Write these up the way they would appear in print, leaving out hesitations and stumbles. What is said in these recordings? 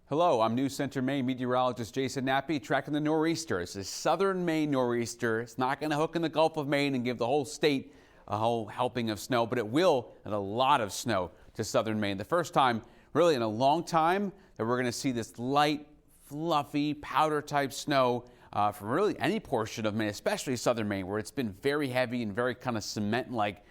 Hello, I'm News Center Maine meteorologist Jason Nappy tracking the nor'easter. It's a southern Maine nor'easter. It's not going to hook in the Gulf of Maine and give the whole state a whole helping of snow, but it will add a lot of snow to southern Maine. The first time really in a long time that we're going to see this light, fluffy, powder type snow from really any portion of Maine, especially southern Maine, where it's been very heavy and very kind of cement-like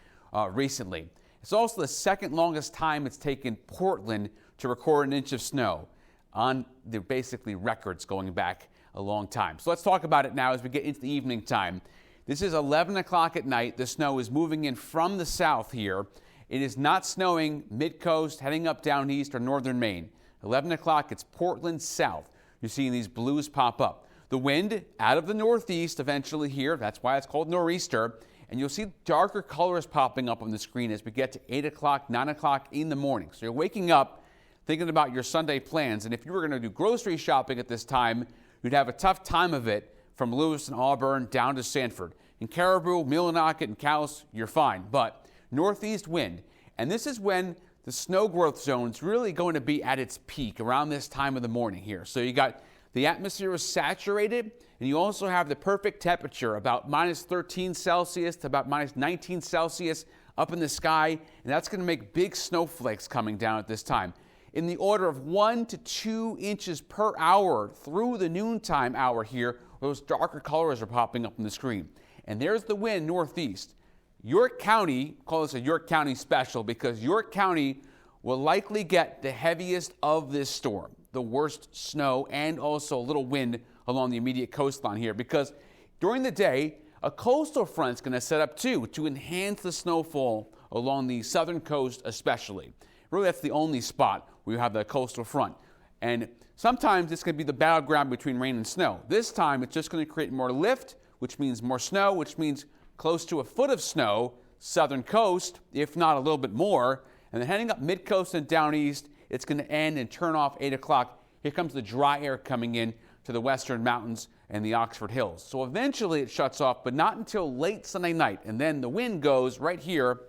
recently. It's also the second longest time it's taken Portland to record an inch of snow on the basically records going back a long time. So let's talk about it now as we get into the evening time. This is 11 o'clock at night. The snow is moving in from the south here. It is not snowing mid-coast, heading up down east or northern Maine. 11 o'clock, it's Portland south. You're seeing these blues pop up. The wind out of the northeast eventually here. That's why it's called nor'easter. And you'll see darker colors popping up on the screen as we get to 8 o'clock, 9 o'clock in the morning. So you're waking up thinking about your Sunday plans. And if you were going to do grocery shopping at this time, you'd have a tough time of it from Lewis and Auburn down to Sanford. In Caribou, Millinocket, and Cowles, you're fine. But northeast wind, and this is when the snow growth zone is really going to be at its peak around this time of the morning here. So you got the atmosphere is saturated, and you also have the perfect temperature, about minus 13 Celsius to about minus 19 Celsius up in the sky, and that's going to make big snowflakes coming down at this time, in the order of 1 to 2 inches per hour through the noontime hour here. Those darker colors are popping up on the screen. And there's the wind northeast. York County, call this a York County special, because York County will likely get the heaviest of this storm, the worst snow, and also a little wind along the immediate coastline here, because during the day, a coastal front's going to set up too to enhance the snowfall along the southern coast especially. Really, that's the only spot where you have the coastal front. And sometimes it's going to be the battleground between rain and snow. This time, it's just going to create more lift, which means more snow, which means close to a foot of snow, southern coast, if not a little bit more. And then heading up mid-coast and down east, it's going to end and turn off 8 o'clock. Here comes the dry air coming in to the western mountains and the Oxford Hills. So eventually it shuts off, but not until late Sunday night. And then the wind goes right here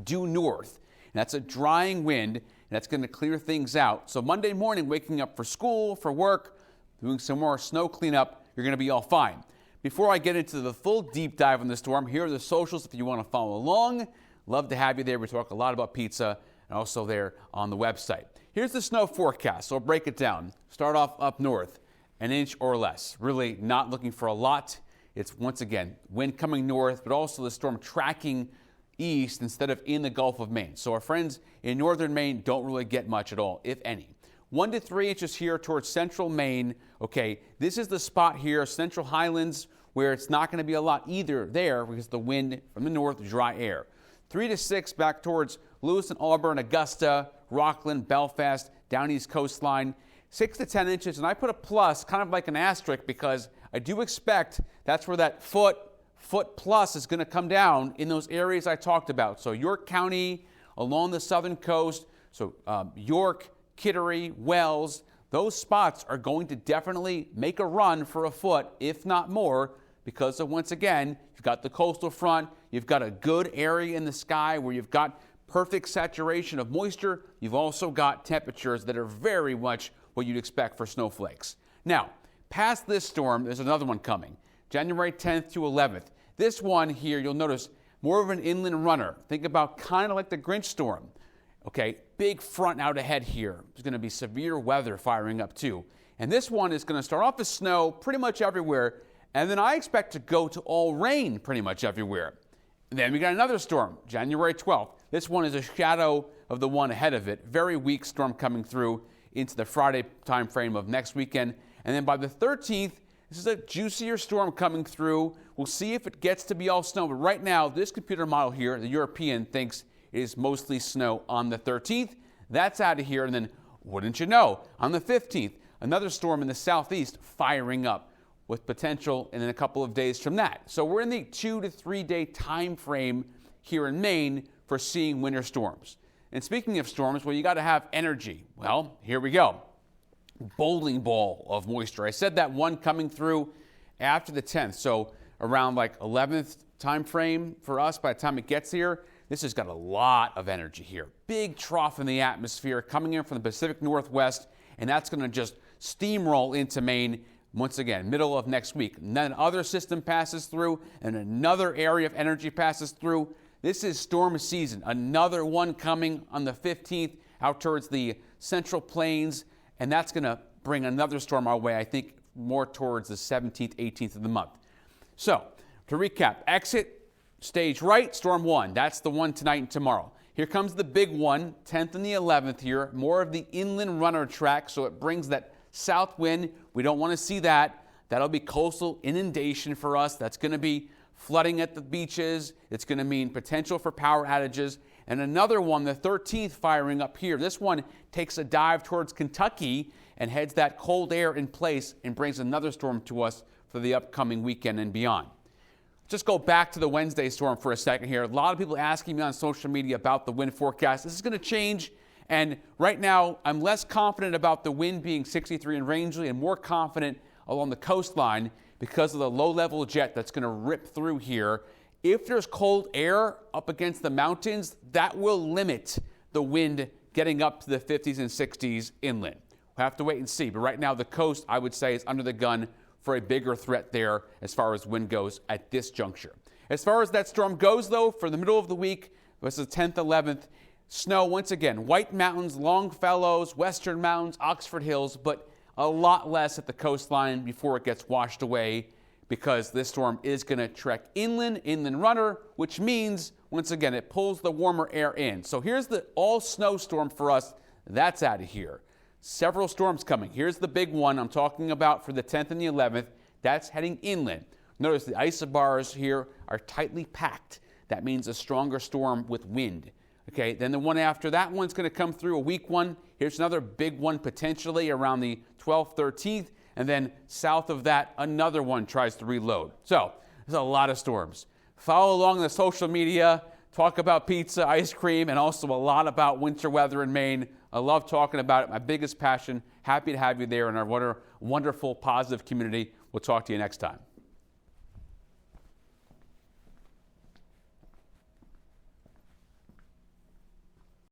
due north. And that's a drying wind, and that's going to clear things out. So Monday morning, waking up for school, for work, doing some more snow cleanup, you're going to be all fine. Before I get into the full deep dive on the storm, here are the socials if you want to follow along. Love to have you there. We talk a lot about pizza and also there on the website. Here's the snow forecast. So I'll break it down. Start off up north, an inch or less. Really not looking for a lot. It's, once again, wind coming north, but also the storm tracking east instead of in the Gulf of Maine. So our friends in northern Maine don't really get much at all, if any. 1 to 3 inches here towards central Maine. Okay, this is the spot here, Central Highlands, where it's not going to be a lot either there because the wind from the north, dry air. 3 to 6 back towards Lewis and Auburn, Augusta, Rockland, Belfast, down east coastline. 6 to 10 inches, and I put a plus, kind of like an asterisk, because I do expect that's where that foot plus is going to come down in those areas I talked about. So York County along the southern coast, so York, Kittery, Wells, those spots are going to definitely make a run for a foot, if not more, because of, once again, you've got the coastal front, you've got a good area in the sky where you've got perfect saturation of moisture. You've also got temperatures that are very much what you'd expect for snowflakes. Now, past this storm, there's another one coming, January 10th to 11th. This one here, you'll notice, more of an inland runner. Think about kind of like the Grinch storm. Okay, big front out ahead here. There's going to be severe weather firing up too. And this one is going to start off as snow pretty much everywhere, and then I expect to go to all rain pretty much everywhere. And then we got another storm, January 12th. This one is a shadow of the one ahead of it. Very weak storm coming through into the Friday time frame of next weekend. And then by the 13th, this is a juicier storm coming through. We'll see if it gets to be all snow. But right now, this computer model here, the European, thinks it is mostly snow on the 13th. That's out of here. And then, wouldn't you know, on the 15th, another storm in the southeast firing up with potential in a couple of days from that. So we're in the 2 to 3 day time frame here in Maine for seeing winter storms. And speaking of storms, well, you got to have energy. Well, here we go. Bowling ball of moisture. I said that one coming through after the 10th. So around like 11th time frame for us by the time it gets here. This has got a lot of energy here. Big trough in the atmosphere coming in from the Pacific Northwest and that's going to just steamroll into Maine once again, middle of next week. And then another system passes through, and another area of energy passes through. This is storm season. Another one coming on the 15th out towards the Central Plains, and that's going to bring another storm our way, I think more towards the 17th, 18th of the month. So, to recap, exit stage right, storm 1. That's the one tonight and tomorrow. Here comes the big one, 10th and the 11th here, more of the inland runner track, so it brings that south wind. We don't want to see that. That'll be coastal inundation for us. That's going to be flooding at the beaches. It's going to mean potential for power outages. And another one, the 13th, firing up here. This one takes a dive towards Kentucky and heads that cold air in place and brings another storm to us for the upcoming weekend and beyond. Just go back to the Wednesday storm for a second here. A lot of people asking me on social media about the wind forecast. This is going to change. And right now, I'm less confident about the wind being 63 in Rangeley and more confident along the coastline because of the low-level jet that's going to rip through here. If there's cold air up against the mountains, that will limit the wind getting up to the 50s and 60s inland. We'll have to wait and see. But right now, the coast, I would say, is under the gun for a bigger threat there as far as wind goes at this juncture. As far as that storm goes, though, for the middle of the week, this is 10th, 11th, snow once again. White Mountains, Longfellows, Western Mountains, Oxford Hills, but a lot less at the coastline before it gets washed away because this storm is going to trek inland runner, which means, once again, it pulls the warmer air in. So here's the all-snow storm for us. That's out of here. Several storms coming. Here's the big one I'm talking about for the 10th and the 11th. That's heading inland. Notice the isobars here are tightly packed. That means a stronger storm with wind. Okay, then the one after that one's going to come through, a weak one. Here's another big one potentially around the 12th, 13th. And then south of that, another one tries to reload. So there's a lot of storms. Follow along the social media. Talk about pizza, ice cream, and also a lot about winter weather in Maine. I love talking about it. My biggest passion. Happy to have you there in our wonderful, positive community. We'll talk to you next time.